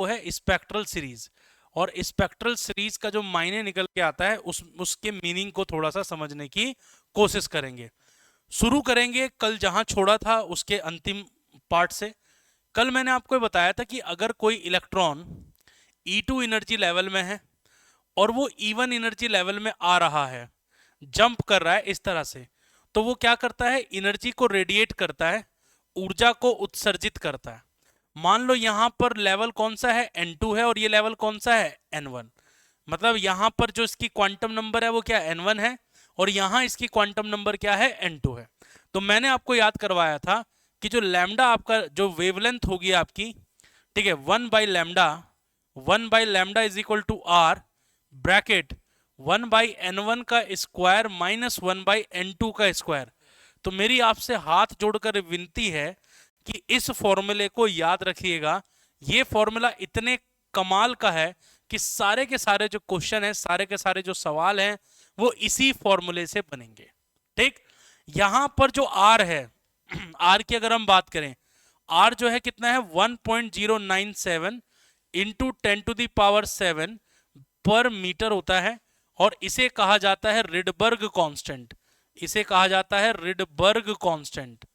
वो है spectral series. और स्पेक्ट्रल सीरीज का जो मायने निकल के आता है उसके मीनिंग को थोड़ा सा समझने की कोशिश करेंगे। शुरू करेंगे कल जहां छोड़ा था उसके अंतिम पार्ट से। कल मैंने आपको बताया था कि अगर कोई इलेक्ट्रॉन E2 एनर्जी लेवल में है और वो E1 एनर्जी लेवल में आ रहा है, जंप कर रहा है इस तरह से, तो वो क्या करता है, एनर्जी को रेडिएट करता है, ऊर्जा को उत्सर्जित करता है। मान लो यहां पर लेवल कौन सा है, N2 है, और ये लेवल कौन सा है, N1। मतलब यहां पर जो इसकी क्वांटम नंबर है वो क्या N1 है, और यहां इसकी क्वांटम नंबर क्या है, N2 है। तो मैंने आपको याद करवाया था कि जो लैम्डा आपका जो वेवलेंथ होगी आपकी, ठीक है, 1/λ is equal to R bracket 1/n1 का स्क्वायर माइनस 1/n2 का स्क्वायर। तो मेरी आपसे हाथ जोड़कर विनती है कि इस फॉर्मूले को याद रखिएगा। ये फॉर्मूला इतने कमाल का है कि सारे के सारे जो क्वेश्चन है, सारे के सारे जो सवाल हैं, वो इसी फॉर्मूले से बनेंगे। ठीक, यहां पर जो आर है, आर की अगर हम बात करें, आर जो है कितना है, 1.097 इंटू 10⁻⁷ पर मीटर होता है, और इसे कहा जाता है रिडबर्ग कांस्टेंट। इसे कहा जाता है रिडबर्ग कांस्टेंट।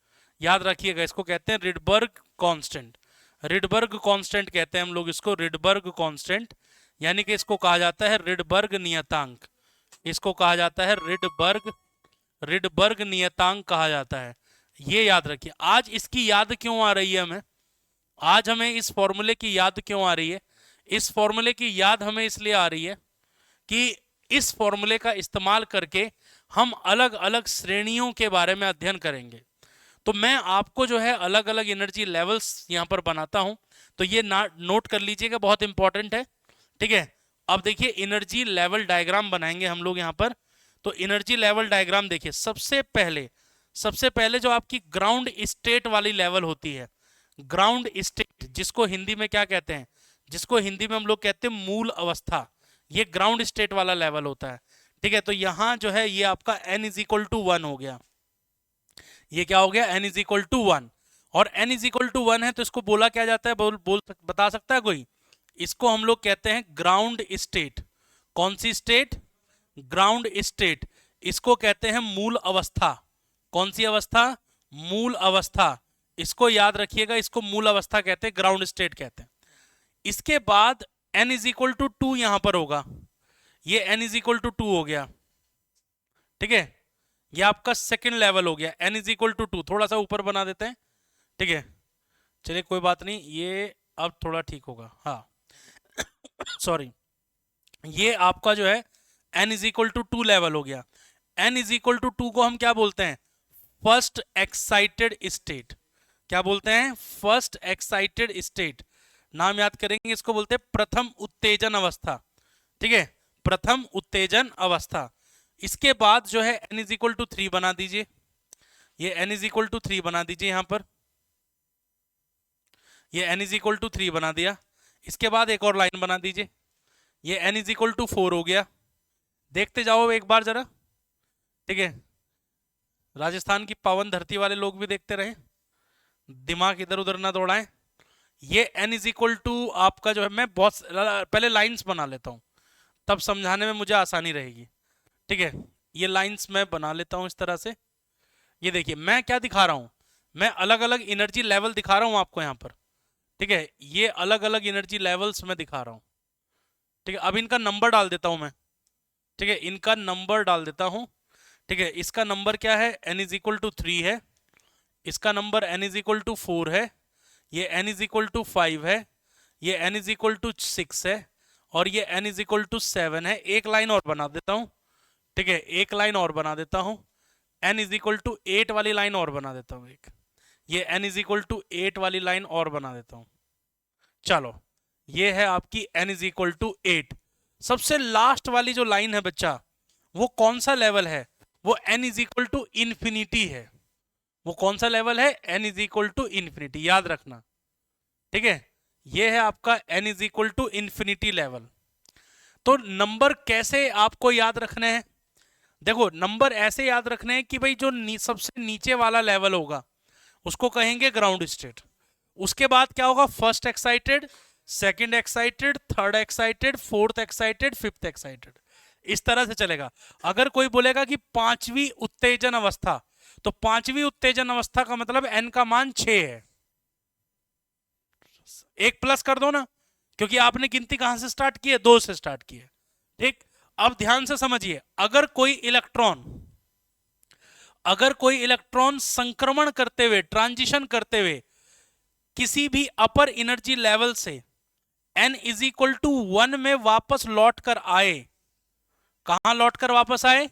याद रखिएगा, इसको कहते हैं रिडबर्ग कांस्टेंट। रिडबर्ग कांस्टेंट कहते हैं हम लोग इसको, रिडबर्ग कांस्टेंट, यानी कि इसको कहा जाता है रिडबर्ग नियतांक। इसको कहा जाता है रिडबर्ग नियतांक कहा जाता है। ये याद रखिए। आज इसकी याद क्यों आ रही है हमें, आज हमें इस फॉर्मूले की याद क्यों आ रही है? इस फॉर्मूले की याद हमें इसलिए आ रही है कि इस फॉर्मूले का इस्तेमाल करके हम अलग अलग श्रेणियों के बारे में अध्ययन करेंगे। तो मैं आपको जो है अलग अलग एनर्जी लेवल्स यहां पर बनाता हूं, तो ये नोट कर लीजिएगा, बहुत इंपॉर्टेंट है। ठीक है, अब देखिए एनर्जी लेवल डायग्राम बनाएंगे हम लोग यहां पर। तो एनर्जी लेवल डायग्राम देखिए, सबसे पहले जो आपकी ग्राउंड स्टेट वाली लेवल होती है, ग्राउंड स्टेट, जिसको हिंदी में क्या कहते हैं, जिसको हिंदी में हम लोग कहते हैं मूल अवस्था, ये ग्राउंड स्टेट वाला लेवल होता है। ठीक है, तो यहां जो है ये आपका n इज इक्वल टू 1 हो गया। ये क्या हो गया, n इज इक्वल टू 1। और n इज इक्वल टू 1 है तो इसको बोला क्या जाता है, बता सकता है कोई? इसको हम लोग कहते हैं ग्राउंड स्टेट। कौन सी स्टेट? Ground state. इसको कहते हैं मूल अवस्था। कौन सी अवस्था? मूल अवस्था। इसको याद रखिएगा, इसको मूल अवस्था कहते हैं, ग्राउंड स्टेट कहते हैं। इसके बाद n इज इक्वल टू 2 यहां पर होगा, ये n इज इक्वल टू 2 हो गया। ठीक है, ये आपका सेकंड लेवल हो गया, n इज इक्वल टू 2। थोड़ा सा ऊपर बना देते हैं। ठीक है, चलिए कोई बात नहीं, ये अब थोड़ा ठीक होगा, हाँ सॉरी। ये आपका जो है n is equal to 2 level हो गया। n इज इक्वल टू 2 को हम क्या बोलते हैं? First excited state. क्या बोलते हैं? First excited state. नाम याद करेंगे, इसको बोलते हैं प्रथम उत्तेजन अवस्था। ठीक है, प्रथम उत्तेजन अवस्था। इसके बाद जो है n इज इक्वल टू 3 बना दीजिए, ये n इज इक्वल टू 3 बना दीजिए यहां पर, ये n इज इक्वल टू 3 बना दिया। इसके बाद एक और लाइन बना दीजिए, ये n इज इक्वल टू 4 हो गया। देखते जाओ एक बार जरा। ठीक है, राजस्थान की पावन धरती वाले लोग भी देखते रहे, दिमाग इधर उधर ना दौड़ाएं। ये n इज इक्वल टू आपका जो है, मैं बहुत पहले लाइंस बना लेता हूं, तब समझाने में मुझे आसानी रहेगी। ठीक है, ये लाइंस मैं बना लेता हूं इस तरह से। ये देखिए मैं क्या दिखा रहा हूं, मैं अलग अलग एनर्जी लेवल दिखा रहा हूं आपको यहां पर। ठीक है, ये अलग अलग एनर्जी लेवल्स मैं दिखा रहा हूं। ठीक है, अब इनका नंबर डाल देता हूं मैं। ठीक है, इनका नंबर डाल देता हूं। ठीक है, इसका नंबर क्या है, n इज इक्वल टू 3 है, इसका number n is equal to 4 है, ये n इज इक्वल टू 5 है, ये n इज इक्वल टू 6 है, और ये n इज इक्वल टू 7 है। एक लाइन और बना देता हूं। ठीक है, एक लाइन और बना देता हूं, n इज इक्वल टू 8 वाली लाइन और बना देता हूं एक, ये n इज इक्वल टू 8 वाली लाइन और बना देता हूं। चलो, ये है आपकी n इज इक्वल टू 8। सबसे लास्ट वाली जो लाइन है बच्चा, वो कौन सा लेवल है? वो n is equal to infinity है। वो कौन सा लेवल है? n is equal to infinity, याद रखना। ठीक है, ये है आपका n is equal to infinity level. तो नंबर कैसे आपको याद रखने हैं? देखो, नंबर ऐसे याद रखने हैं कि भाई जो सबसे नीचे वाला लेवल होगा उसको कहेंगे ग्राउंड स्टेट। उसके बाद क्या होगा? First excited, second excited, third excited, fourth excited, fifth excited, इस तरह से चलेगा। अगर कोई बोलेगा कि पांचवी उत्तेजन अवस्था, तो पांचवी उत्तेजन अवस्था का मतलब n का मान 6 है। एक प्लस कर दो ना, क्योंकि आपने गिनती कहां से स्टार्ट की है? 2 से स्टार्ट की है। ठीक, अब ध्यान से समझिए, अगर कोई इलेक्ट्रॉन संक्रमण करते हुए, ट्रांजिशन करते हुए किसी भी अपर एनर्जी लेवल से n इज इक्वल टू 1 में वापस लौट कर आए, कहां लौट कर वापस आए?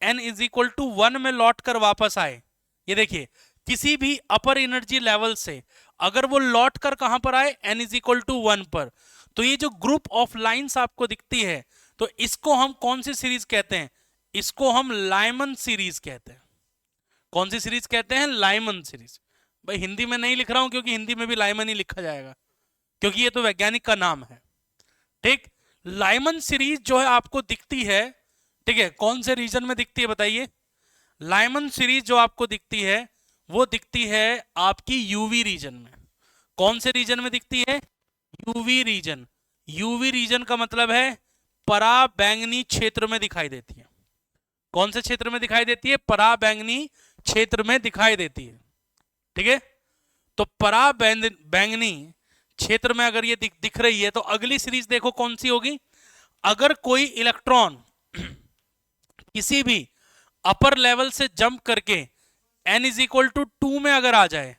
n इज इक्वल टू 1 में लौट कर वापस आए। ये देखिए, किसी भी अपर एनर्जी लेवल से अगर वो लौट कर कहां पर आए? n इज इक्वल टू 1 पर। तो ये जो ग्रुप ऑफ लाइंस आपको दिखती है, तो इसको हम कौन सी सीरीज कहते हैं? इसको हम लाइमन सीरीज कहते हैं। कौन सी सीरीज कहते हैं? Lyman series. भाई हिंदी में नहीं लिख रहा हूं, क्योंकि हिंदी में भी लाइमन ही लिखा जाएगा, क्योंकि ये तो वैज्ञानिक का नाम है। ठीक, लाइमन सीरीज जो है आपको दिखती है, ठीक है, कौन से रीजन में दिखती है बताइए? लाइमन सीरीज जो आपको दिखती है वो दिखती है आपकी यूवी रीजन में। कौन से रीजन में दिखती है? UV reason. यूवी रीजन का मतलब है पराबैंगनी क्षेत्र में दिखाई देती है। कौन से क्षेत्र में दिखाई देती है? पराबैंगनी क्षेत्र में दिखाई देती है। ठीक है, तो पराबैंगनी क्षेत्र में अगर ये दिख रही है, तो अगली सीरीज देखो कौन सी होगी। अगर कोई इलेक्ट्रॉन किसी भी अपर लेवल से जंप करके n इज इक्वल टू 2 में अगर आ जाए,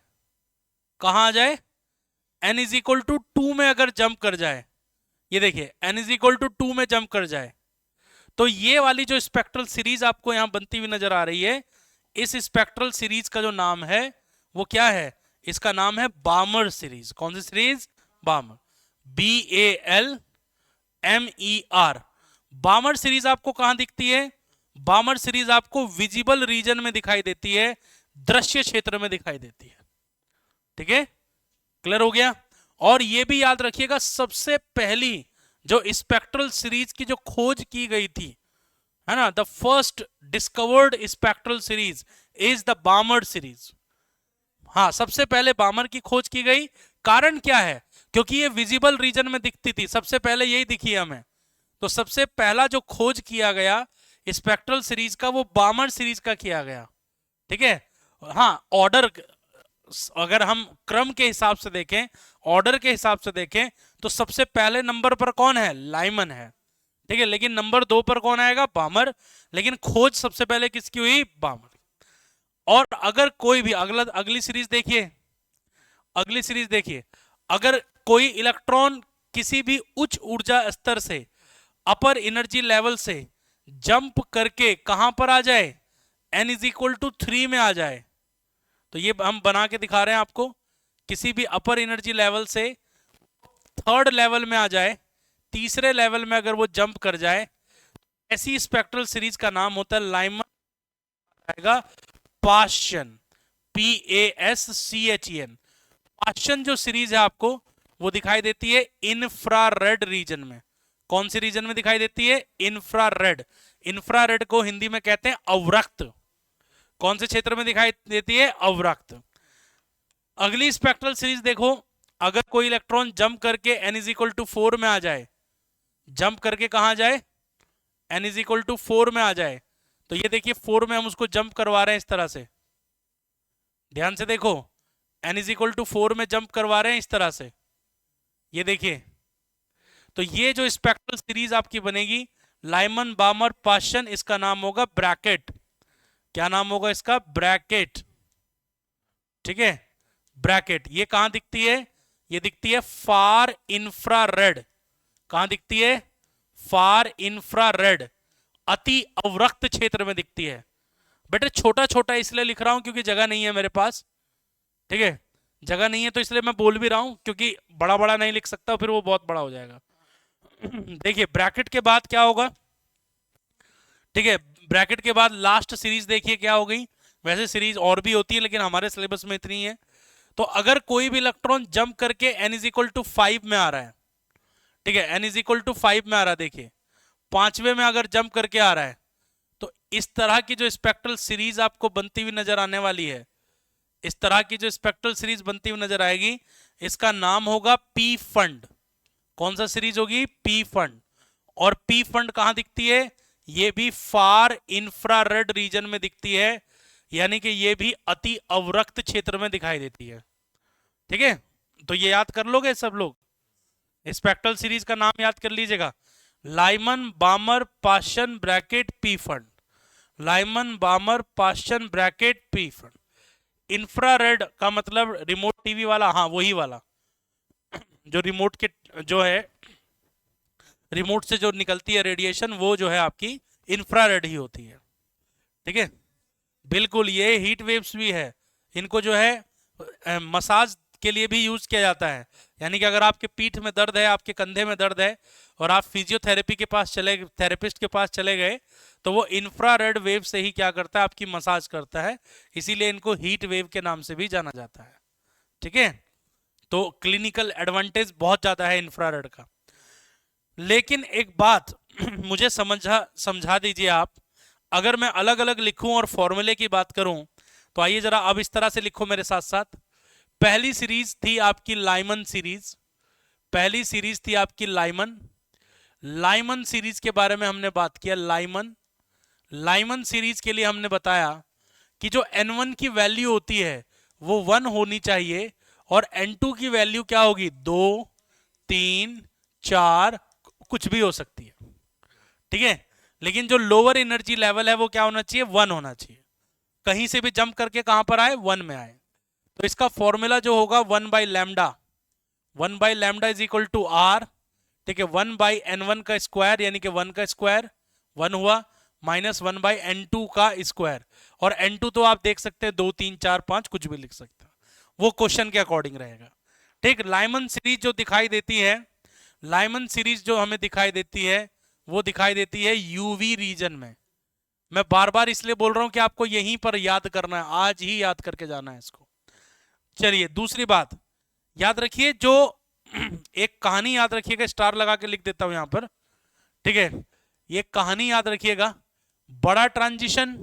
कहां आ जाए? n इज इक्वल टू 2 में अगर जंप कर जाए, ये देखिए n इज इक्वल टू 2 में जंप कर जाए, तो ये वाली जो स्पेक्ट्रल सीरीज आपको यहां बनती हुई नजर आ रही है, इस स्पेक्ट्रल सीरीज का जो नाम है वो क्या है? इसका नाम है बामर सीरीज। कौन सी सीरीज? बामर, BALMER। बामर सीरीज आपको कहां दिखती है? बामर सीरीज आपको विजिबल रीजन में दिखाई देती है, दृश्य क्षेत्र में दिखाई देती है। ठीक है, क्लियर हो गया? और यह भी याद रखिएगा, सबसे पहली जो स्पेक्ट्रल सीरीज की जो खोज की गई थी, है ना, the first discovered spectral series is the बामर series. हाँ, सबसे पहले बामर की खोज की गई। कारण क्या है? क्योंकि ये विजिबल रीजन में दिखती थी, सबसे पहले यही दिखी हमें। तो सबसे पहला जो खोज किया गया स्पेक्ट्रल सीरीज का, वो बामर सीरीज का किया गया। ठीक है, हाँ, ऑर्डर अगर हम क्रम के हिसाब से देखें, ऑर्डर के हिसाब से देखें, तो सबसे पहले नंबर पर कौन है? लाइमन है। ठीक है, लेकिन नंबर 2 पर कौन आएगा? बामर। लेकिन खोज सबसे पहले किसकी हुई? बामर। और अगर कोई भी अगली सीरीज देखिए, अगली सीरीज देखिए, अगर कोई इलेक्ट्रॉन किसी भी उच्च ऊर्जा स्तर से, अपर एनर्जी लेवल से जंप करके कहां पर आ जाए? n इज इक्वल टू 3 में आ जाए, तो ये हम बना के दिखा रहे हैं आपको। किसी भी अपर एनर्जी लेवल से थर्ड लेवल में आ जाए, तीसरे लेवल में अगर वो जंप कर जाए, ऐसी स्पेक्ट्रल सीरीज का नाम होता है लाइमन, आएगा पाश्चन, PASCHEN। पाश्चन जो सीरीज है आपको वो दिखाई देती है इंफ्रारेड रीजन में। कौन सी रीजन में दिखाई देती है? इंफ्रारेड। इंफ्रारेड को हिंदी में कहते हैं अवरक्त। कौन से क्षेत्र में दिखाई देती है? अवरक्त। अगली स्पेक्ट्रल सीरीज देखो, अगर कोई इलेक्ट्रॉन जंप करके n इज इक्वल टू 4 में आ जाए, जंप करके कहां जाए? n इज इक्वल टू 4 में आ जाए, तो ये देखिए 4 में हम उसको जंप करवा रहे हैं इस तरह से, ध्यान से देखो, n इज इक्वल टू 4 में जंप करवा रहे हैं इस तरह से, ये देखिए। तो ये जो स्पेक्ट्रल सीरीज आपकी बनेगी लाइमन, बामर, पाश्चन, इसका नाम होगा ब्रैकेट। क्या नाम होगा इसका? ब्रैकेट। ठीक है, ब्रैकेट। ये कहां दिखती है? ये दिखती है फार इंफ्रारेड। कहां दिखती है? फार इंफ्रारेड, अति अवरक्त क्षेत्र में दिखती है। बेटे छोटा छोटा इसलिए लिख रहा हूं क्योंकि जगह नहीं है मेरे पास। ठीक है, जगह नहीं है तो इसलिए मैं बोल भी रहा हूं, क्योंकि बड़ा बड़ा नहीं लिख सकता, फिर वो बहुत बड़ा हो जाएगा। देखिए ब्रैकेट के बाद क्या होगा? ठीक है, ब्रैकेट के बाद लास्ट सीरीज देखिए क्या हो गई। वैसे सीरीज और भी होती है, लेकिन हमारे सिलेबस में इतनी है। तो अगर कोई भी इलेक्ट्रॉन जंप करके n इज इक्वल टू 5 में आ रहा है, ठीक है, n इज इक्वल टू 5 में आ रहा है, देखिए 5वें में अगर जंप करके आ रहा है, तो इस तरह की जो स्पेक्ट्रल सीरीज आपको बनती हुई नजर आने वाली है, इस तरह की जो स्पेक्ट्रल सीरीज बनती हुई नजर आएगी, इसका नाम होगा पी फंड। कौन सा सीरीज होगी? P fund. और पी फंड कहां दिखती है? ये भी फार इंफ्रारेड रीजन में दिखती है, यानी कि ये भी अति अवरक्त क्षेत्र में दिखाई देती है। ठीक है, तो ये याद कर लोगे सब लोग, स्पेक्ट्रल सीरीज का नाम याद कर लीजिएगा, Lyman Balmer Paschen Brackett Pfund. Lyman Balmer Paschen Brackett Pfund. Infrared का मतलब रिमोट टीवी वाला, हाँ वही वाला, जो रिमोट के जो है रिमोट से जो निकलती है रेडिएशन, वो जो है आपकी इंफ्रारेड ही होती है। ठीक है, बिल्कुल, ये हीट वेव्स भी है, इनको जो है मसाज के लिए भी यूज किया जाता है। यानी कि अगर आपके पीठ में दर्द है, आपके कंधे में दर्द है, और आप फिजियोथेरेपी के पास थेरेपिस्ट के पास चले गए, तो वो इंफ्रारेड वेव से ही क्या करता है? आपकी मसाज करता है। इसीलिए इनको हीट वेव के नाम से भी जाना जाता है। ठीक है, तो क्लिनिकल एडवांटेज बहुत ज्यादा है इंफ्रारेड का। लेकिन एक बात मुझे समझा दीजिए आप, अगर मैं अलग अलग लिखूं और फॉर्मूले की बात करूं, तो आइए जरा अब इस तरह से लिखो मेरे साथ साथ। पहली सीरीज थी आपकी लाइमन सीरीज, पहली सीरीज थी आपकी लाइमन। लाइमन सीरीज के बारे में हमने बात किया। लाइमन सीरीज के लिए हमने बताया कि जो n1 की वैल्यू होती है वो 1 होनी चाहिए, और n2 की वैल्यू क्या होगी? 2, 3, 4, कुछ भी हो सकती है। ठीक है, लेकिन जो लोअर एनर्जी लेवल है वो क्या होना चाहिए? 1 होना चाहिए। कहीं से भी जंप करके कहां पर आए? 1 में आए। तो इसका फॉर्मूला जो होगा 1/λ, 1/λ इज इक्वल टू आर। ठीक है, 1/n1 का स्क्वायर, यानी कि 1 का स्क्वायर 1 हुआ, माइनस 1/n2 का स्क्वायर। और n2 तो आप देख सकते हैं 2, 3, 4, 5 कुछ भी लिख सकते हैं, वो क्वेश्चन के अकॉर्डिंग रहेगा। ठीक, लाइमन सीरीज जो दिखाई देती है, लाइमन सीरीज जो हमें दिखाई देती है, वो दिखाई देती है यूवी रीजन में। मैं बार बार इसलिए बोल रहा हूं कि आपको यहीं पर याद करना है, आज ही याद करके जाना है इसको। चलिए दूसरी बात याद रखिए, जो एक कहानी याद रखिएगा, स्टार लगा के लिख देता हूं यहां पर। ठीक है, ये कहानी याद रखिएगा, बड़ा ट्रांजिशन,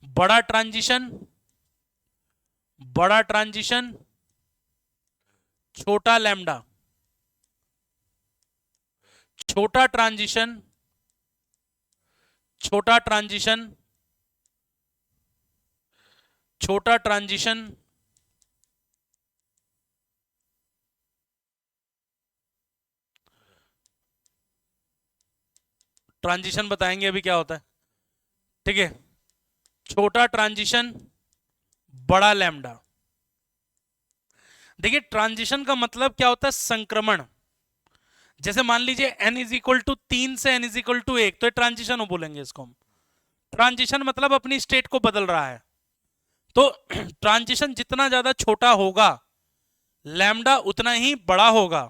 बड़ा ट्रांजिशन, बड़ा ट्रांजिशन, छोटा लैम्डा, छोटा ट्रांजिशन, छोटा ट्रांजिशन, छोटा ट्रांजिशन, ट्रांजिशन बताएंगे अभी क्या होता है। ठीक है, छोटा ट्रांजिशन, बड़ा लैम्डा। देखिए ट्रांजिशन का मतलब क्या होता है? संक्रमण। जैसे मान लीजिए n इज इक्वल टू 3 से n इज इक्वल टू 1, तो ट्रांजिशन हो बोलेंगे इसको हम। ट्रांजिशन मतलब अपनी स्टेट को बदल रहा है। तो ट्रांजिशन जितना ज्यादा छोटा होगा, लैम्डा उतना ही बड़ा होगा,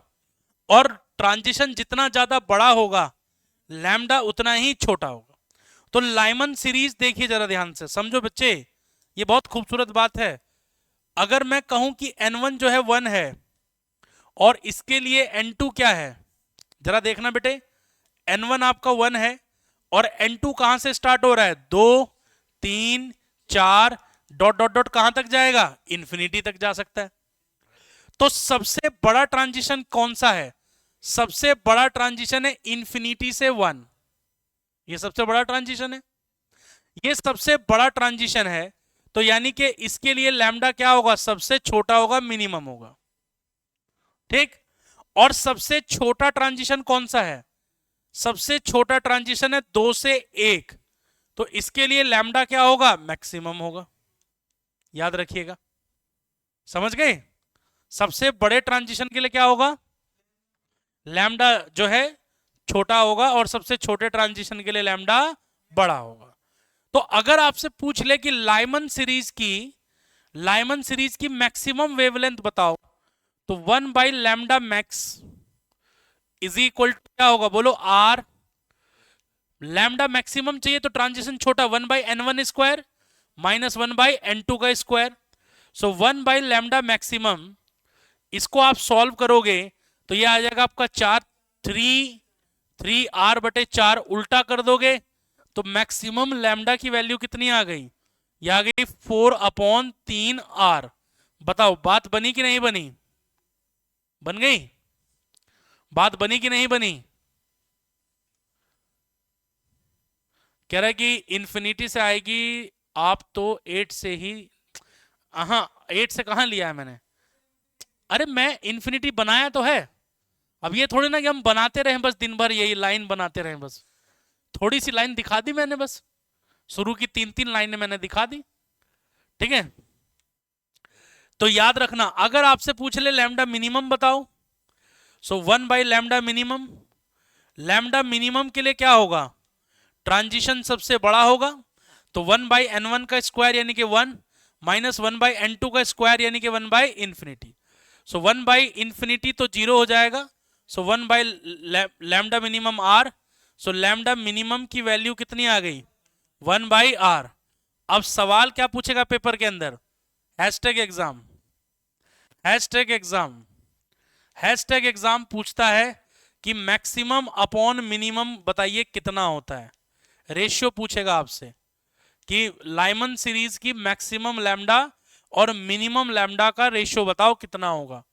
और ट्रांजिशन जितना ज्यादा बड़ा होगा, लैम्डा उतना ही छोटा होगा। तो लाइमन सीरीज देखिए जरा ध्यान से समझो बच्चे, ये बहुत खूबसूरत बात है। अगर मैं कहूं कि n1 जो है 1 है, और इसके लिए n2 क्या है, जरा देखना बेटे, n1 आपका 1 है, और n2 कहां से स्टार्ट हो रहा है? 2, 3, 4, डॉट डॉट डॉट कहां तक जाएगा? इंफिनिटी तक जा सकता है। तो सबसे बड़ा ट्रांजिशन कौन सा है? सबसे बड़ा ट्रांजिशन है इंफिनिटी से 1। ये सबसे बड़ा ट्रांजिशन है, ये सबसे बड़ा ट्रांजिशन है। तो यानी कि इसके लिए लैम्डा क्या होगा? सबसे छोटा होगा, मिनिमम होगा। ठीक, और सबसे छोटा ट्रांजिशन कौन सा है? सबसे छोटा ट्रांजिशन है 2 से 1, तो इसके लिए लैम्डा क्या होगा? मैक्सिमम होगा। याद रखिएगा, समझ गए? सबसे बड़े ट्रांजिशन के लिए क्या होगा? लैम्डा जो है छोटा होगा, और सबसे छोटे ट्रांजिशन के लिए लैम्डा बड़ा होगा। तो अगर आपसे पूछ ले कि लाइमन सीरीज की मैक्सिमम वेवलेंथ बताओ, तो 1/λ मैक्स इज इक्वल टू क्या होगा? बोलो आर। लैम्डा मैक्सिमम चाहिए तो ट्रांजिशन छोटा, 1/n1 स्क्वायर माइनस 1/n2 का स्क्वायर। सो 1/λ मैक्सिमम, इसको आप सॉल्व करोगे तो ये आ जाएगा आपका 4, 3r/4। उल्टा कर दोगे तो मैक्सिमम लैम्डा की वैल्यू कितनी आ गई? ये आ गई 4/3R। बताओ बात बनी कि नहीं बनी? बन गई? बात बनी कि नहीं बनी? कह रहा है कि इंफिनिटी से आएगी, आप तो 8 से ही। हाँ, 8 से कहां लिया है मैंने? अरे मैं इंफिनिटी बनाया तो है। अब ये थोड़ी ना कि हम बनाते रहें बस दिन भर यही लाइन बनाते रहें बस। थोड़ी सी लाइन दिखा दी मैंने बस, शुरू की 3-3 लाइनें मैंने दिखा दी। ठीक है, तो याद रखना अगर आपसे पूछ ले लैम्डा मिनिमम बताओ, सो 1/λ मिनिमम। लैम्डा मिनिमम के लिए क्या होगा? ट्रांजिशन सबसे बड़ा होगा, तो 1/n1 का स्क्वायर यानी कि 1 माइनस 1/n2 का स्क्वायर यानी कि 1/इंफिनिटी। सो 1/इंफिनिटी तो 0 हो जाएगा, so 1/λ minimum r। So lambda minimum की वैल्यू कितनी आ गई? 1/r। अब सवाल क्या पूछेगा पेपर के अंदर? Hashtag exam, hashtag exam, hashtag exam पूछता है कि मैक्सिमम अपॉन मिनिमम बताइए कितना होता है। रेशियो पूछेगा आपसे कि लाइमन सीरीज की मैक्सिमम लैम्डा और मिनिमम लैम्डा का रेशियो बताओ कितना होगा।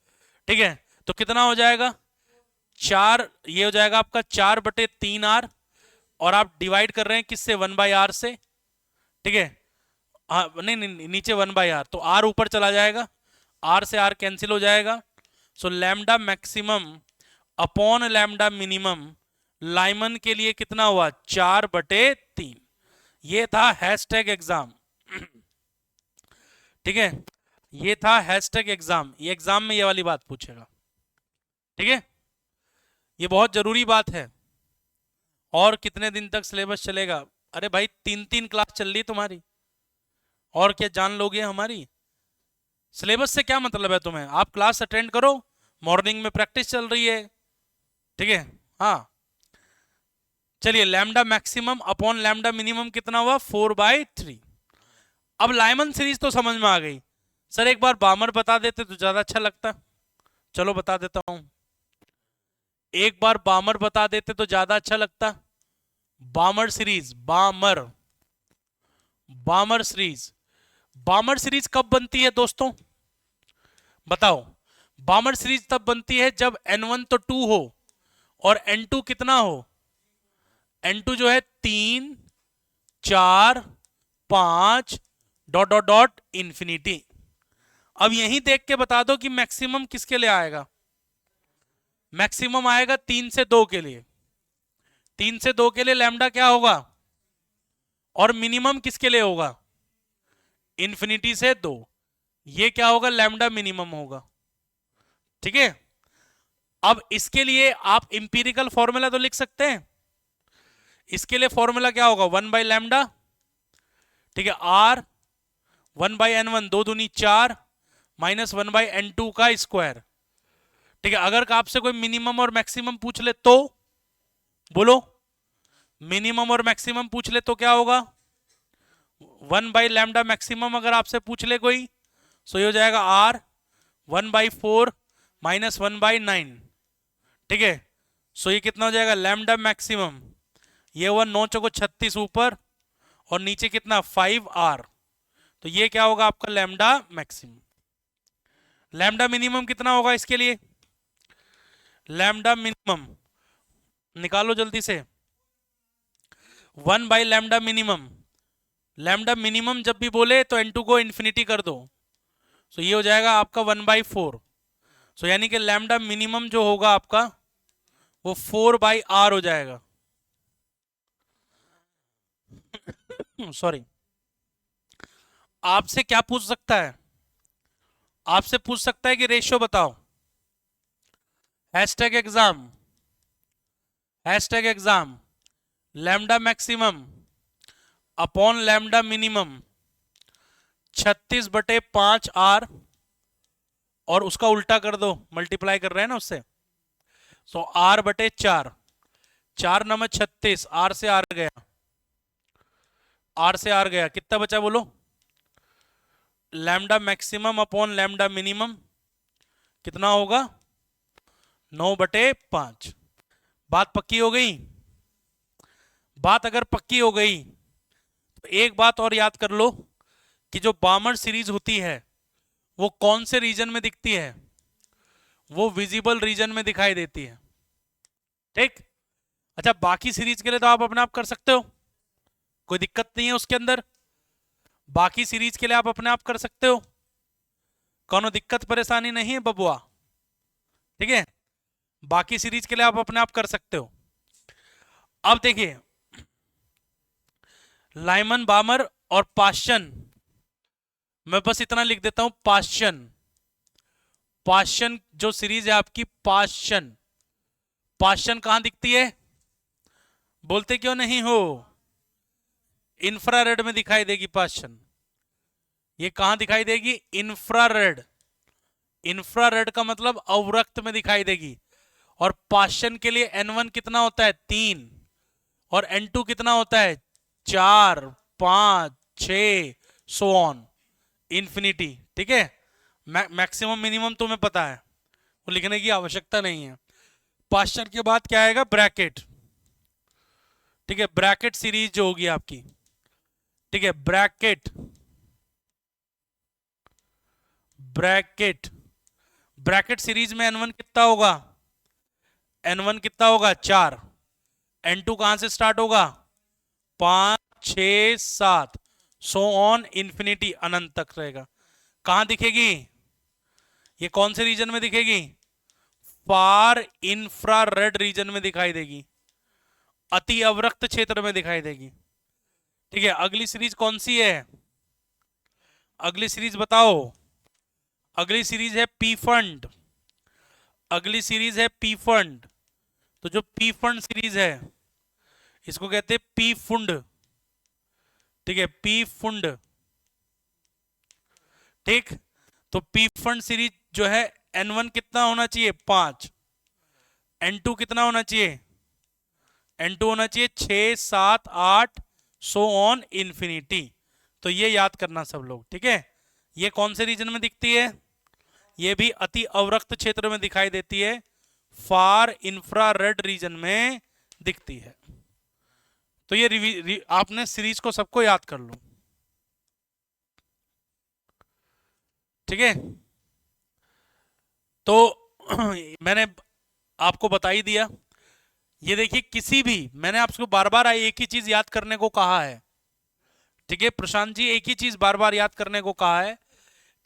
ठीक है, तो कितना हो जाएगा? 4, ये हो जाएगा आपका 4/3R, और आप डिवाइड कर रहे हैं किससे? 1/r से। ठीक है, नहीं नहीं, नीचे 1/r, तो r ऊपर चला जाएगा, r से r कैंसिल हो जाएगा। सो lambda maximum upon lambda minimum Lyman के लिए कितना हुआ? 4/3। ये था हैशटैग एग्जाम। ठीक है, ये था हैशटैग एग्जाम। ये एग्जाम में ये वाली बात पूछेगा। ठीक है, ये बहुत जरूरी बात है। और कितने दिन तक सिलेबस चलेगा? अरे भाई 3-3 क्लास चल रही तुम्हारी, और क्या जान लोगे हमारी? सिलेबस से क्या मतलब है तुम्हें? आप क्लास अटेंड करो, मॉर्निंग में प्रैक्टिस चल रही है। ठीक है, हाँ चलिए, lambda maximum upon lambda minimum कितना हुआ? 4/3। अब लाइमन सीरीज तो समझ में आ गई। सर एक बार बामर बता देते तो ज्यादा अच्छा लगता। चलो बता देता हूं, एक बार बामर बता देते तो ज्यादा अच्छा लगता। बामर सीरीज, बामर, बामर सीरीज। बामर सीरीज कब बनती है दोस्तों? बताओ। बामर सीरीज तब बनती है जब n1 तो 2 हो और n2 कितना हो? n2 जो है 3, 4, 5 डॉट डॉट डॉट इंफिनिटी। अब यहीं देख के बता दो कि मैक्सिमम किसके लिए आएगा? मैक्सिमम आएगा 3 से 2 के लिए। 3 से 2 के लिए लैम्डा क्या होगा? और मिनिमम किसके लिए होगा? इंफिनिटी से 2। ये क्या होगा? लैम्डा मिनिमम होगा। ठीक है, अब इसके लिए आप इंपीरिकल फॉर्मूला तो लिख सकते हैं। इसके लिए फॉर्मूला क्या होगा? 1/λ। ठीक है, r 1/n1, 2 दूनी 4 माइनस 1/n2 का स्क्वायर। ठीक है, अगर आपसे कोई मिनिमम और मैक्सिमम पूछ ले तो बोलो, मिनिमम और मैक्सिमम पूछ ले तो क्या होगा? 1/λ मैक्सिमम अगर आपसे पूछ ले कोई, सो ये हो जाएगा r 1/4 माइनस 1/9। ठीक है, सो ये कितना हो जाएगा? लैम्डा मैक्सिमम, ये हुआ 9 चौको 36 ऊपर, और नीचे कितना? 5r। तो ये क्या होगा आपका? Lambda maximum. लैम्डा मिनिमम कितना होगा इसके लिए? लैम्डा मिनिमम निकालो जल्दी से। 1/λ मिनिमम। लैम्डा मिनिमम जब भी बोले तो n2 को इंफिनिटी कर दो, सो ये हो जाएगा आपका 1/4। सो यानी कि लैम्डा मिनिमम जो होगा आपका वो 4/r हो जाएगा। सॉरी, आपसे क्या पूछ सकता है? आपसे पूछ सकता है कि रेशियो बताओ। Hashtag exam, hashtag exam, lambda maximum upon lambda minimum 36/5r, और उसका उल्टा कर दो, मल्टीप्लाई कर रहे हैं ना उससे, सो r/4। 4 नंबर 36, r से r गया, r से r गया, कितना बचा बोलो? Lambda maximum upon lambda minimum कितना होगा? 9/5। बात पक्की हो गई? बात अगर पक्की हो गई तो एक बात और याद कर लो कि जो बामर सीरीज होती है वो कौन से रीजन में दिखती है? वो विजिबल रीजन में दिखाई देती है। ठीक। अच्छा, बाकी सीरीज के लिए तो आप अपने आप कर सकते हो, कोई दिक्कत नहीं है उसके अंदर। बाकी सीरीज के लिए आप अपने आप कर सकते हो, कोनो दिक्कत परेशानी नहीं है बबुआ। ठीक है, बाकी सीरीज के लिए आप अपने आप कर सकते हो। अब देखिए, लाइमन बामर और पाश्चन, मैं बस इतना लिख देता हूं, पाश्चन। पाश्चन जो सीरीज है आपकी, पाश्चन, पाश्चन कहां दिखती है? बोलते क्यों नहीं हो? इंफ्रारेड में दिखाई देगी पाश्चन। ये कहां दिखाई देगी? इंफ्रारेड। इंफ्रारेड का मतलब अवरक्त में दिखाई देगी। और पाश्चन के लिए N1 कितना होता है? 3। और N2 कितना होता है? 4, 5, 6, सो ऑन इंफिनिटी। ठीक है, मैक्सिमम मिनिमम तुम्हें पता है, वो लिखने की आवश्यकता नहीं है। पाश्चन के बाद क्या आएगा? ब्रैकेट। ठीक है, ब्रैकेट सीरीज जो होगी आपकी। ठीक है, ब्रैकेट, ब्रैकेट, ब्रैकेट सीरीज में N1 कितना होगा? N1 कितना होगा? 4। N2 कहां से स्टार्ट होगा? 5, 6, 7, सो ऑन इंफिनिटी, अनंत तक रहेगा। कहां दिखेगी? ये कौन से रीजन में दिखेगी? फार इंफ्रारेड रीजन में दिखाई देगी, अति अवरक्त क्षेत्र में दिखाई देगी। ठीक है, अगली सीरीज कौन सी है? अगली सीरीज बताओ। अगली सीरीज है पी फंड। अगली सीरीज है पी फंड। तो जो पी फंड सीरीज है इसको कहते हैं पी फुंड। ठीक है, पी फुंड। ठीक, तो पी फंड सीरीज जो है, N1 कितना होना चाहिए? 5। N2 कितना होना चाहिए? N2 होना चाहिए 6, 7, 8, सो ऑन इंफिनिटी। तो ये याद करना सब लोग। ठीक है, ये कौन से रीजन में दिखती है? ये भी अति अवरक्त क्षेत्र में दिखाई देती है, फार इंफ्रारेड रीजन में दिखती है। तो ये आपने सीरीज को सबको याद कर लो। ठीक है, तो मैंने आपको बता ही दिया। ये देखिए, किसी भी, मैंने आपको बार बार एक ही चीज याद करने को कहा है। ठीक है प्रशांत जी, एक ही चीज बार बार याद करने को कहा है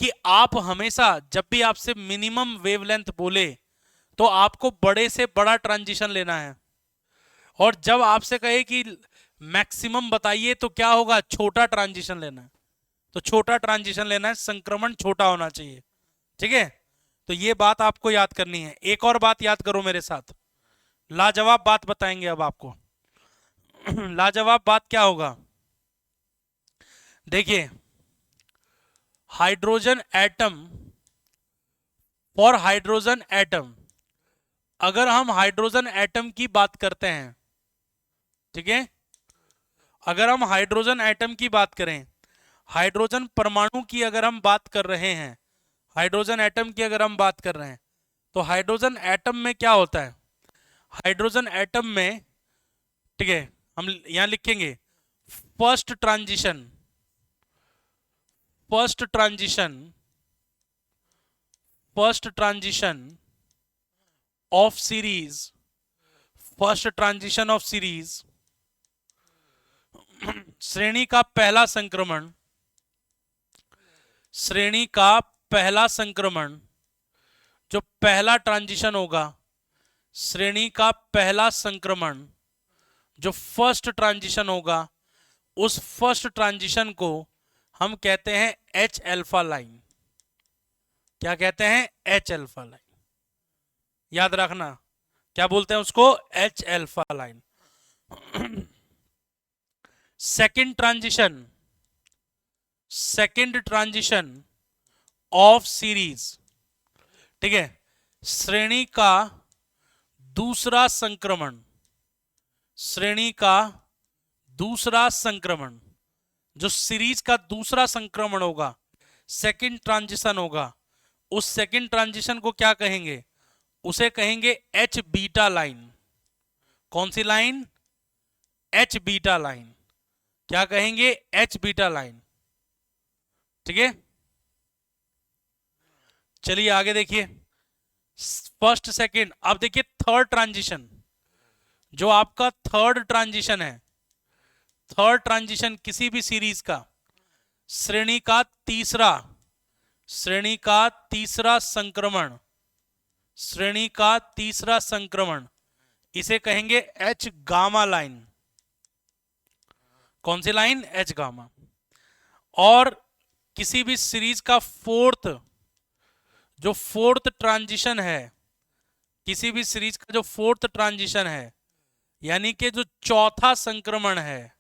कि आप हमेशा जब भी आपसे मिनिमम वेवलेंथ बोले तो आपको बड़े से बड़ा ट्रांजिशन लेना है, और जब आपसे कहे कि मैक्सिमम बताइए तो क्या होगा? छोटा ट्रांजिशन लेना है। तो छोटा ट्रांजिशन लेना है, संक्रमण छोटा होना चाहिए। ठीक है, तो ये बात आपको याद करनी है। एक और बात याद करो मेरे साथ, लाजवाब बात बताएंगे अब आपको। लाजवाब बात क्या होगा? देखिए, hydrogen atom, for hydrogen atom, अगर हम हाइड्रोजन एटम की बात करते हैं, ठीक है, अगर हम हाइड्रोजन एटम की बात करें, हाइड्रोजन परमाणु की अगर हम बात कर रहे हैं, हाइड्रोजन एटम की अगर हम बात कर रहे हैं, तो हाइड्रोजन एटम में क्या होता है? हाइड्रोजन एटम में, ठीक है, हम यहां लिखेंगे first transition, first transition, first transition of series, first transition of series, श्रेणी का पहला संक्रमण, श्रेणी का पहला संक्रमण, जो पहला ट्रांजिशन होगा, श्रेणी का पहला संक्रमण जो फर्स्ट ट्रांजिशन होगा, उस फर्स्ट ट्रांजिशन को हम कहते हैं H अल्फा लाइन। क्या कहते हैं? H alpha line. याद रखना, क्या बोलते हैं उसको? H alpha line. Second transition, second transition of series, ठीक है, श्रेणी का दूसरा संक्रमण, श्रेणी का दूसरा संक्रमण, जो सीरीज का दूसरा संक्रमण होगा, सेकंड ट्रांजिशन होगा, उस सेकंड ट्रांजिशन को क्या कहेंगे? उसे कहेंगे H बीटा लाइन। कौन सी लाइन? H beta line. क्या कहेंगे? H beta line. ठीक है, चलिए आगे देखिए, फर्स्ट सेकंड, अब देखिए थर्ड ट्रांजिशन, जो आपका थर्ड ट्रांजिशन है, थर्ड ट्रांजिशन किसी भी सीरीज का श्रेणी का तीसरा, श्रेणी का तीसरा संक्रमण, श्रेणी का तीसरा संक्रमण, इसे कहेंगे एच गामा लाइन। कौन सी लाइन? H gamma. और किसी भी सीरीज का फोर्थ, जो फोर्थ ट्रांजिशन है, किसी भी सीरीज का जो फोर्थ ट्रांजिशन है, यानी कि जो चौथा संक्रमण है,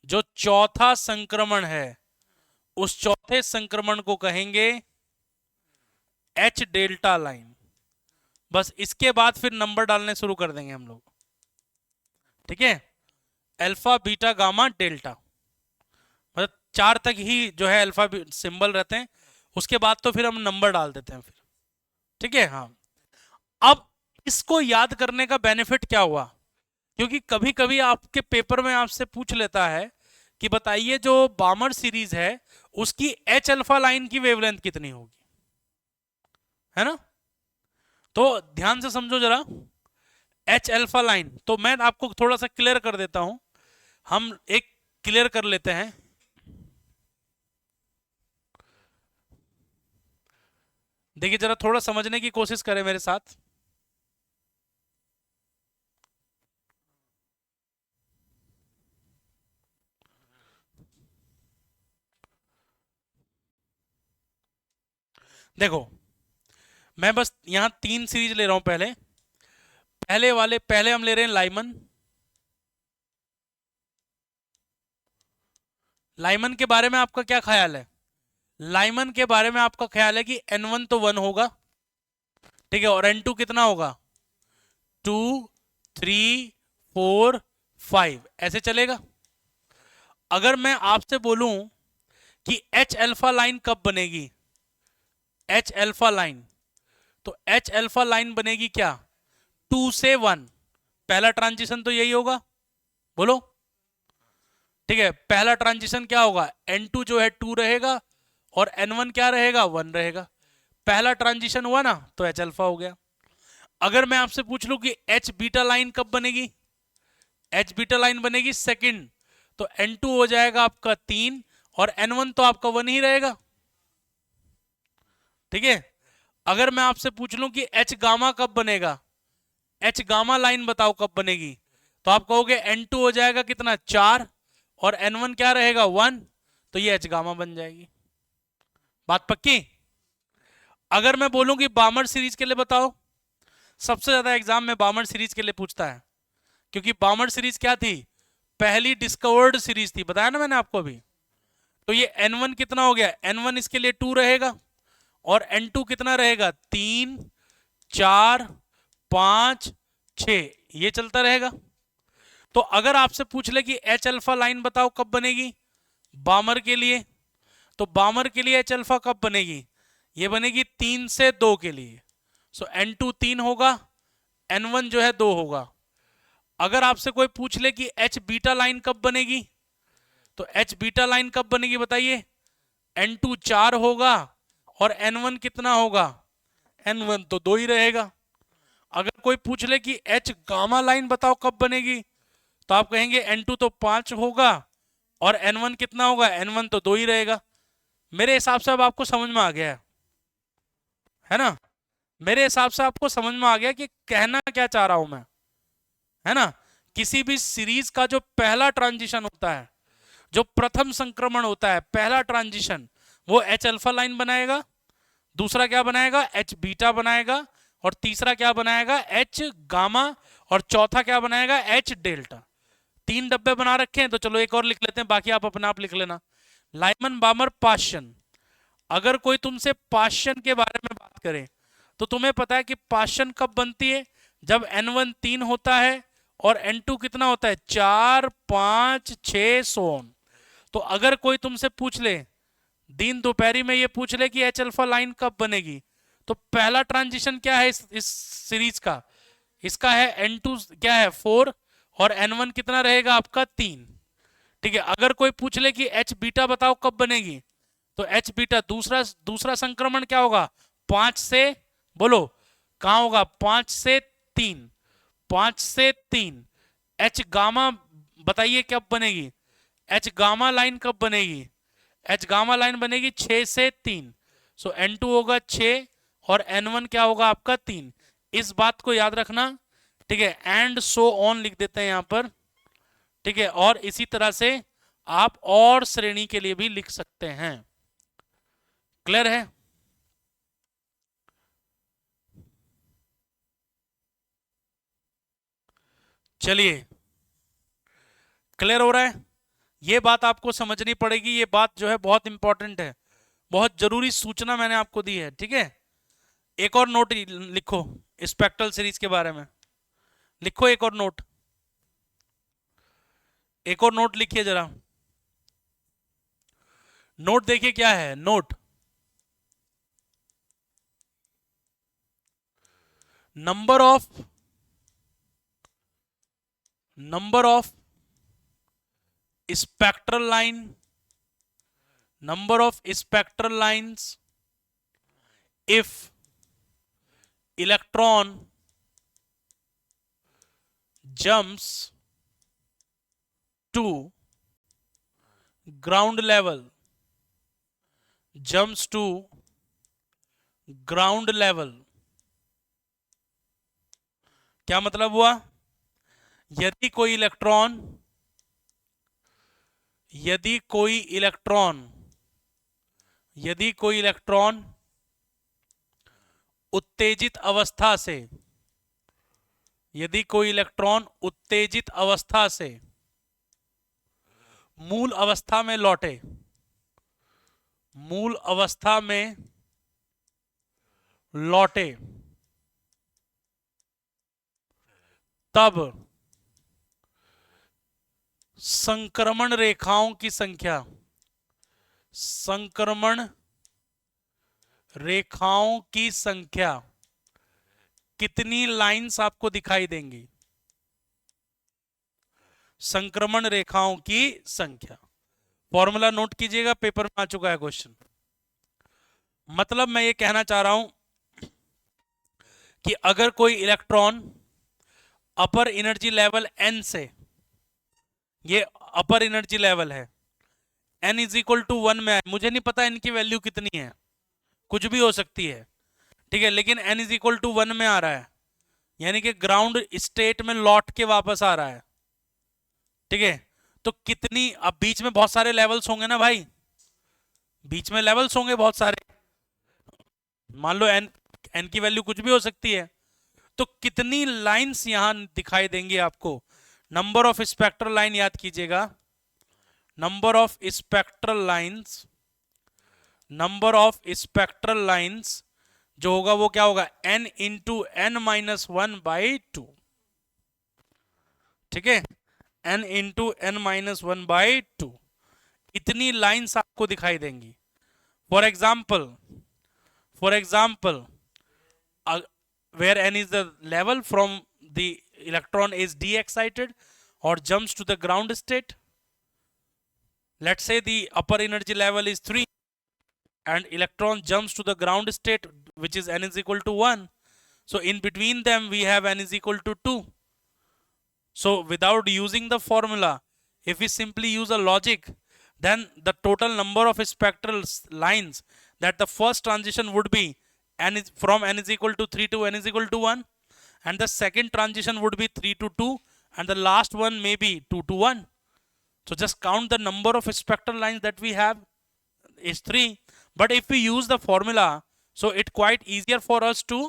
जो चौथा संक्रमण है, उस चौथे संक्रमण को कहेंगे एच डेल्टा लाइन। बस इसके बाद फिर नंबर डालने शुरू कर देंगे हम लोग, ठीक है, अल्फा बीटा गामा डेल्टा, मतलब 4 तक ही जो है अल्फा सिंबल रहते हैं, उसके बाद तो फिर हम नंबर डाल देते हैं फिर, ठीक है। हाँ, अब इसको याद करने का बेनिफिट क्या हुआ, क्योंकि कभी कभी आपके पेपर में आपसे पूछ लेता है कि बताइए जो बामर सीरीज है उसकी एच अल्फा लाइन की वेवलेंथ कितनी होगी, है ना। तो ध्यान से समझो जरा, एच अल्फा लाइन, तो मैं आपको थोड़ा सा क्लियर कर देता हूं, हम एक क्लियर कर लेते हैं। देखिए जरा थोड़ा समझने की कोशिश करें मेरे साथ। देखो मैं बस यहां 3 सीरीज ले रहा हूं, पहले हम ले रहे हैं लाइमन। लाइमन के बारे में आपका क्या ख्याल है? लाइमन के बारे में आपका ख्याल है कि N1 तो 1 होगा, ठीक है, और N2 कितना होगा? 2, 3, 4, 5, ऐसे चलेगा। अगर मैं आपसे बोलूं कि एच अल्फा लाइन कब बनेगी, एच अल्फा लाइन, तो एच अल्फा लाइन बनेगी क्या? 2 से 1, पहला ट्रांजिशन तो यही होगा, बोलो, ठीक है। पहला ट्रांजिशन क्या होगा? N2 जो है 2 रहेगा और N1 क्या रहेगा? 1 रहेगा। पहला ट्रांजिशन हुआ ना, तो एच अल्फा हो गया। अगर मैं आपसे पूछ लूं कि एच बीटा लाइन कब बनेगी, एच बीटा लाइन बनेगी सेकंड, तो N2 हो जाएगा आपका 3 और N1 तो आपका 1 ही रहेगा, ठीक है। अगर मैं आपसे पूछ लूं कि एच गामा कब बनेगा, एच गामा लाइन बताओ कब बनेगी, तो आप कहोगे N2 हो जाएगा कितना? 4 और N1 क्या रहेगा? 1, तो ये एच गामा बन जाएगी। बात पक्की? अगर मैं बोलूं कि बामर सीरीज के लिए बताओ, सबसे ज्यादा एग्जाम में बामर सीरीज के लिए पूछता है, क्योंकि बामर सीरीज क्या थी? पहली डिस्कवर्ड सीरीज थी, बताया ना मैंने आपको अभी। तो ये N1 कितना हो गया? N1 इसके लिए 2 रहेगा और N2 कितना रहेगा? 3, 4, 5, 6, ये चलता रहेगा। तो अगर आपसे पूछ ले कि एच अल्फा लाइन बताओ कब बनेगी बामर के लिए, तो बामर के लिए एच अल्फा कब बनेगी? ये बनेगी 3 से 2 के लिए। सो N2 3 होगा, N1 जो है 2 होगा। अगर आपसे कोई पूछ ले कि एच बीटा लाइन कब बनेगी, तो एच बीटा लाइन कब बनेगी बताइए? N2 4 होगा और N1 कितना होगा? N1 तो 2 ही रहेगा। अगर कोई पूछ ले कि एच गामा लाइन बताओ कब बनेगी, तो आप कहेंगे N2 तो 5 होगा और N1 कितना होगा? N1 तो 2 ही रहेगा। मेरे हिसाब से अब आपको समझ में आ गया है ना? मेरे हिसाब से आपको समझ में आ गया कि कहना क्या चाह रहा हूं मैं, है ना। किसी भी सीरीज का जो पहला ट्रांजिशन होता है, जो प्रथम संक्रमण होता है, पहला ट्रांजिशन, वो एच अल्फा लाइन बनाएगा, दूसरा क्या बनाएगा? एच बीटा बनाएगा, और तीसरा क्या बनाएगा? एच गामा, और चौथा क्या बनाएगा? H delta. 3 डब्बे बना रखे हैं, तो चलो एक और लिख लेते हैं, बाकी आप अपने आप लिख लेना। लाइमन बामर पाश्चन, अगर कोई तुमसे पाश्चन के बारे में बात करे, तो तुम्हें पता है कि पाश्चन कब बनती है? जब N1 3 होता है और N2 कितना होता है? 4, 5, 6, सोन। तो अगर कोई तुमसे पूछ ले, दिन दोपहरी में ये पूछ ले कि एच अल्फा लाइन कब बनेगी, तो पहला ट्रांजिशन क्या है इस सीरीज का? इसका है N2 क्या है? 4 और N1 कितना रहेगा आपका? 3, ठीक है। अगर कोई पूछ ले कि एच बीटा बताओ कब बनेगी, तो H बीटा दूसरा दूसरा संक्रमण क्या होगा 5 से, बोलो कहां होगा 5 से 3, 5 से 3। H गामा बताइए कब बनेगी, H गामा लाइन कब बनेगी, H गामा लाइन बनेगी 6 से 3। सो N2 होगा 6 और N1 क्या होगा आपका 3। इस बात को याद रखना, ठीक है। एंड सो ऑन लिख देते हैं यहां पर, ठीक है। और इसी तरह से आप और श्रेणी के लिए भी लिख सकते हैं। क्लियर है? चलिए, क्लियर हो रहा है? ये बात आपको समझनी पड़ेगी, ये बात जो है बहुत इंपॉर्टेंट है, बहुत जरूरी सूचना मैंने आपको दी है, ठीक है। एक और नोट लिखो स्पेक्ट्रल सीरीज के बारे में, लिखो एक और नोट, एक और नोट लिखिए जरा। नोट देखिए क्या है, note number of spectral line, number of spectral lines if electron jumps to ground level, jumps to ground level। क्या मतलब हुआ, यदि कोई इलेक्ट्रॉन, यदि कोई इलेक्ट्रॉन, यदि कोई इलेक्ट्रॉन उत्तेजित अवस्था से, यदि कोई इलेक्ट्रॉन उत्तेजित अवस्था से मूल अवस्था में लौटे, मूल अवस्था में लौटे, तब संक्रमण रेखाओं की संख्या, संक्रमण रेखाओं की संख्या कितनी लाइंस आपको दिखाई देंगी, संक्रमण रेखाओं की संख्या। फॉर्मूला नोट कीजिएगा, पेपर में आ चुका है क्वेश्चन। मतलब मैं ये कहना चाह रहा हूं कि अगर कोई इलेक्ट्रॉन अपर एनर्जी लेवल n से, ये अपर एनर्जी लेवल है, n इज इक्वल टू 1 में है, मुझे नहीं पता इनकी वैल्यू कितनी है, कुछ भी हो सकती है, ठीक है, लेकिन n इज इक्वल टू 1 में आ रहा है, यानी कि ग्राउंड स्टेट में लौट के वापस आ रहा है, ठीक है। तो कितनी, अब बीच में बहुत सारे लेवल्स होंगे ना भाई, बीच में लेवल्स होंगे बहुत सारे, मान लो n की वैल्यू कुछ भी हो सकती है, तो कितनी लाइंस यहां दिखाई देंगी आपको, नंबर ऑफ स्पेक्ट्रल लाइन याद कीजिएगा, number of spectral lines, number of spectral lines जो होगा वो क्या होगा n इंटू n माइनस 1/2, ठीक है, n इंटू n माइनस 1/2, इतनी लाइंस आपको दिखाई देंगी। For example where n is the level from the electron is de-excited or jumps to the ground state, let's say the upper energy level is 3 and electron jumps to the ground state which is n is equal to 1, so in between them we have n is equal to 2. So without using the formula, if we simply use a logic, then the total number of spectral lines that the first transition would be n is from n is equal to 3 to n is equal to 1, and the second transition would be 3 to 2, and the last one may be 2 to 1. So just count the number of spectral lines that we have is 3. But if we use the formula, so it's quite easier for us to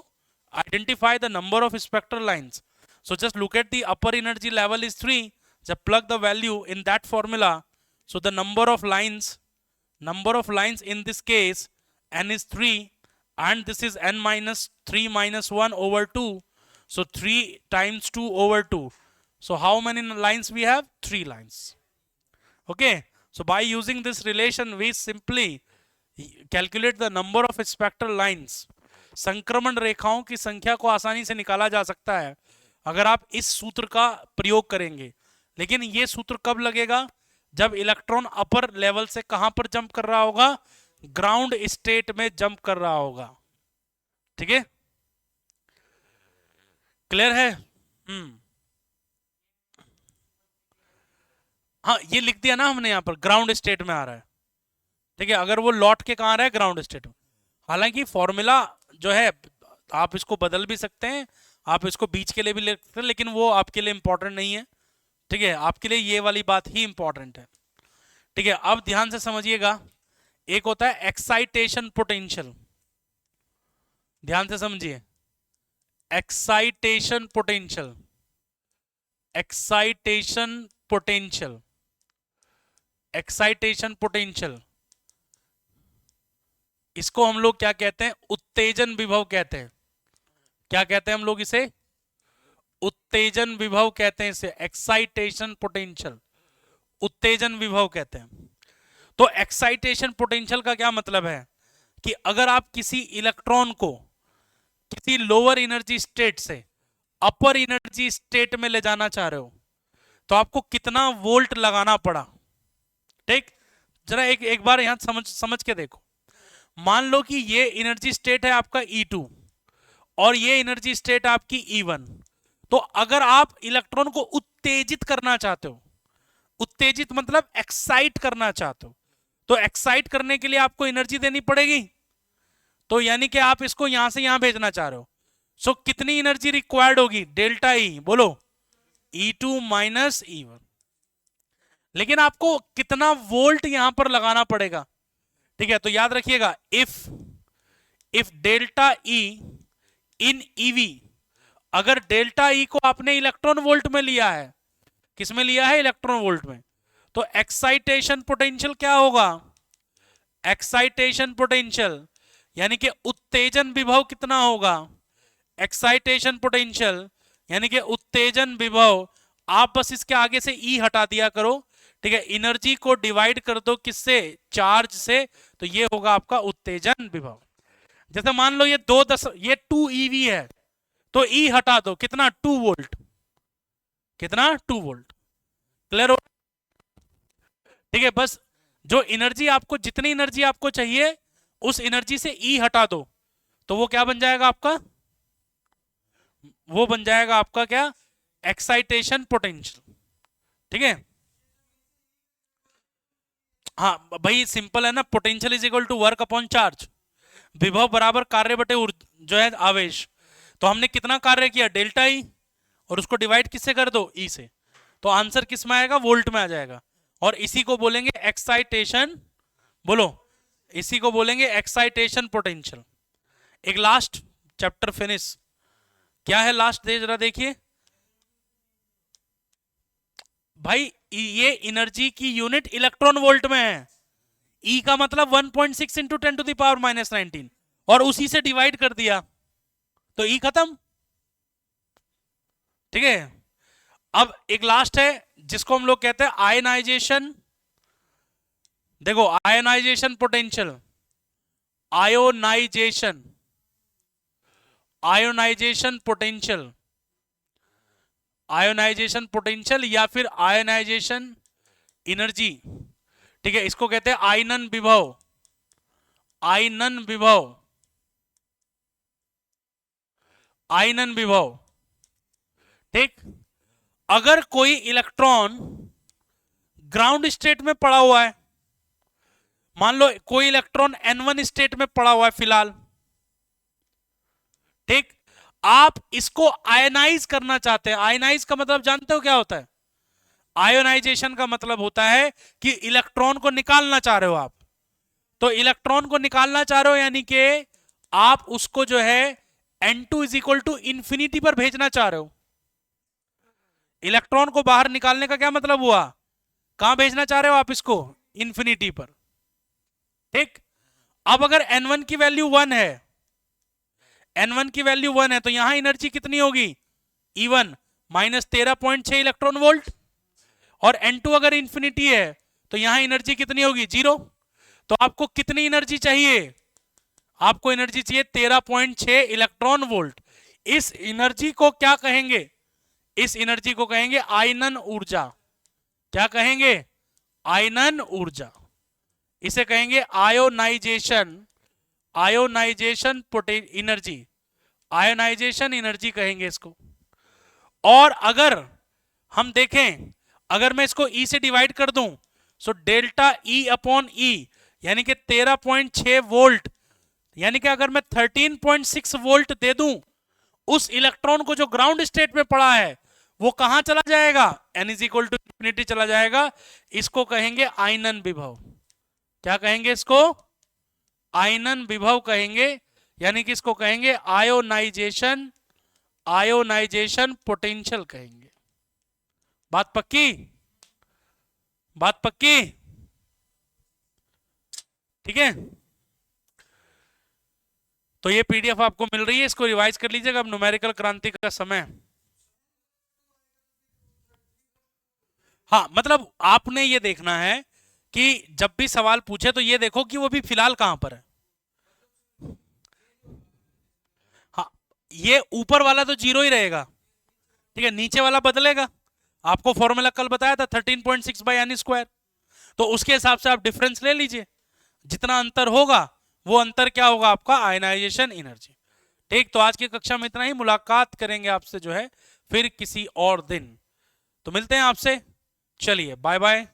identify the number of spectral lines. So just look at the upper energy level is 3, just plug the value in that formula. So the number of lines in this case n is 3, and this is n minus 3 minus 1 over 2. So 3 times 2 over 2. So how many lines we have? 3 lines. Okay. So by using this relation, we simply calculate the number of spectral lines. संक्रमण रेखाओं की संख्या को आसानी से निकाला जा सकता है अगर आप इस सूत्र का प्रयोग करेंगे। लेकिन ये सूत्र कब लगेगा? जब इलेक्ट्रॉन अपर लेवल से कहां पर जंप कर रहा होगा? ग्राउंड स्टेट में जंप कर रहा होगा। ठीक है, क्लियर है? हाँ, ये लिख दिया ना हमने, यहां पर ग्राउंड स्टेट में आ रहा है। ठीक है, अगर वो लौट के कहाँ रहा है, ग्राउंड स्टेट में। हालांकि फॉर्मूला जो है आप इसको बदल भी सकते हैं, आप इसको बीच के लिए भी लिख सकते हैं, लेकिन वो आपके लिए इंपॉर्टेंट नहीं है। ठीक है, आपके लिए ये वाली बात ही इंपॉर्टेंट है। ठीक है, अब ध्यान से समझिएगा, एक होता है एक्साइटेशन पोटेंशियल। ध्यान से समझिए, excitation potential, excitation potential, excitation potential, इसको हम लोग क्या कहते हैं, उत्तेजन विभव कहते हैं। क्या कहते हैं हम लोग इसे? उत्तेजन विभव कहते हैं इसे, एक्साइटेशन पोटेंशियल, उत्तेजन विभव कहते हैं। तो एक्साइटेशन पोटेंशियल का क्या मतलब है कि अगर आप किसी इलेक्ट्रॉन को किसी लोअर एनर्जी स्टेट से अपर एनर्जी स्टेट में ले जाना चाह रहे हो, तो आपको कितना वोल्ट लगाना पड़ा। ठीक, जरा एक बार यहां समझ के देखो। मान लो कि ये एनर्जी स्टेट है आपका E2 और ये एनर्जी स्टेट आपकी E1। तो अगर आप इलेक्ट्रॉन को उत्तेजित करना चाहते हो, उत्तेजित मतलब एक्साइट करना चाहते हो, तो एक्साइट करने के लिए आपको एनर्जी देनी पड़ेगी। तो यानी कि आप इसको यहां से यहां भेजना चाह रहे हो, सो कितनी एनर्जी रिक्वायर्ड होगी? डेल्टा ई, बोलो, E2 माइनस E1। लेकिन आपको कितना वोल्ट यहां पर लगाना पड़ेगा? ठीक है, तो याद रखिएगा, if delta E in EV, अगर डेल्टा ई को आपने इलेक्ट्रॉन वोल्ट में लिया है, किस में लिया है? इलेक्ट्रॉन वोल्ट में, तो एक्साइटेशन पोटेंशियल क्या होगा? एक्साइटेशन पोटेंशियल यानी कि उत्तेजन विभव कितना होगा? एक्साइटेशन पोटेंशियल यानी कि उत्तेजन विभव, आप बस इसके आगे से ई हटा दिया करो। ठीक है, एनर्जी को डिवाइड कर दो किससे? चार्ज से, तो ये होगा आपका उत्तेजन विभव। जैसे मान लो ये 2 EV है, तो ई हटा दो, कितना? 2 वोल्ट, कितना? 2 वोल्ट। क्लियर हो? ठीक है, बस जो एनर्जी आपको, जितनी एनर्जी आपको चाहिए उस एनर्जी से ई हटा दो, तो वो क्या बन जाएगा आपका? वो बन जाएगा आपका क्या? Excitation potential. ठीक है, हाँ भाई, सिंपल है ना, potential is equal to work upon charge, विभव बराबर कार्य बटे जो है आवेश। तो हमने कितना कार्य किया? डेल्टा ई, और उसको डिवाइड किससे कर दो? ई से, तो आंसर किस में आएगा? वोल्ट में आ जाएगा। और इसी को बोलेंगे एक्साइटेशन, बोलो, इसी को बोलेंगे एक्साइटेशन पोटेंशियल। एक लास्ट चैप्टर फिनिश, क्या है लास्ट दे जरा देखिए भाई, ये एनर्जी की यूनिट इलेक्ट्रॉन वोल्ट में है। ई का मतलब 1.6 इंटू 10⁻⁹ और उसी से डिवाइड कर दिया, तो ई खत्म। ठीक है, अब एक लास्ट है जिसको हम लोग कहते हैं आयनाइजेशन। देखो, ionization potential, ionization, ionization potential, ionization potential या फिर आयोनाइजेशन एनर्जी। ठीक है, इसको कहते हैं आयनन विभव, आयनन विभव, आयनन विभव। ठीक, अगर कोई इलेक्ट्रॉन ग्राउंड स्टेट में पड़ा हुआ है, मान लो कोई इलेक्ट्रॉन N1 स्टेट में पड़ा हुआ है फिलहाल, ठीक, आप इसको आयनाइज करना चाहते हैं। आयनाइज का मतलब जानते हो क्या होता है? आयोनाइजेशन का मतलब होता है कि इलेक्ट्रॉन को निकालना चाह रहे हो आप। तो इलेक्ट्रॉन को निकालना चाह रहे हो यानी कि आप उसको जो है N2 is equal to infinity पर भेजना चाह रहे हो। इलेक्ट्रॉन को बाहर निकालने का क्या मतलब हुआ? कहां भेजना चाह रहे हो आप इसको? इंफिनिटी पर। ठीक, अब अगर N1 की वैल्यू 1 है, N1 की वैल्यू 1 है, तो यहां एनर्जी कितनी होगी? E1 माइनस 13.6 इलेक्ट्रॉन वोल्ट, और N2 अगर इंफिनिटी है तो यहां एनर्जी कितनी होगी? 0। तो आपको कितनी एनर्जी चाहिए? आपको एनर्जी चाहिए 13.6 इलेक्ट्रॉन वोल्ट। इस एनर्जी को क्या कहेंगे? इस एनर्जी को कहेंगे आयनन ऊर्जा। क्या कहेंगे? आयनन ऊर्जा। इसे कहेंगे ionization, ionization energy, ionization energy कहेंगे इसको। और अगर हम देखें, अगर मैं इसको E से डिवाइड कर दूं, so delta E upon E यानी कि 13.6 वोल्ट, यानी कि अगर मैं 13.6 वोल्ट दे दूं, उस इलेक्ट्रॉन को जो ग्राउंड स्टेट में पड़ा है वो कहां चला जाएगा, n is equal to infinity चला जाएगा। इसको कहेंगे आयनन विभव। क्या कहेंगे इसको? आयनन विभव कहेंगे, यानी कि इसको कहेंगे आयोनाइजेशन, आयोनाइजेशन पोटेंशियल कहेंगे। बात पक्की? बात पक्की? ठीक है, तो ये पीडीएफ आपको मिल रही है, इसको रिवाइज कर लीजिएगा। अब न्यूमेरिकल क्रांति का समय। हाँ, मतलब आपने ये देखना है कि जब भी सवाल पूछे तो ये देखो कि वो भी फिलहाल कहां पर है। हाँ, ये ऊपर वाला तो जीरो ही रहेगा, ठीक है, नीचे वाला बदलेगा। आपको फॉर्मूला कल बताया था 13.6 बाई एन स्क्वायर, तो उसके हिसाब से आप डिफरेंस ले लीजिए। जितना अंतर होगा वो अंतर क्या होगा आपका, आयनाइजेशन एनर्जी। ठीक, तो आज की कक्षा में इतना ही। मुलाकात करेंगे आपसे जो है फिर किसी और दिन। तो मिलते हैं आपसे, चलिए बाय बाय।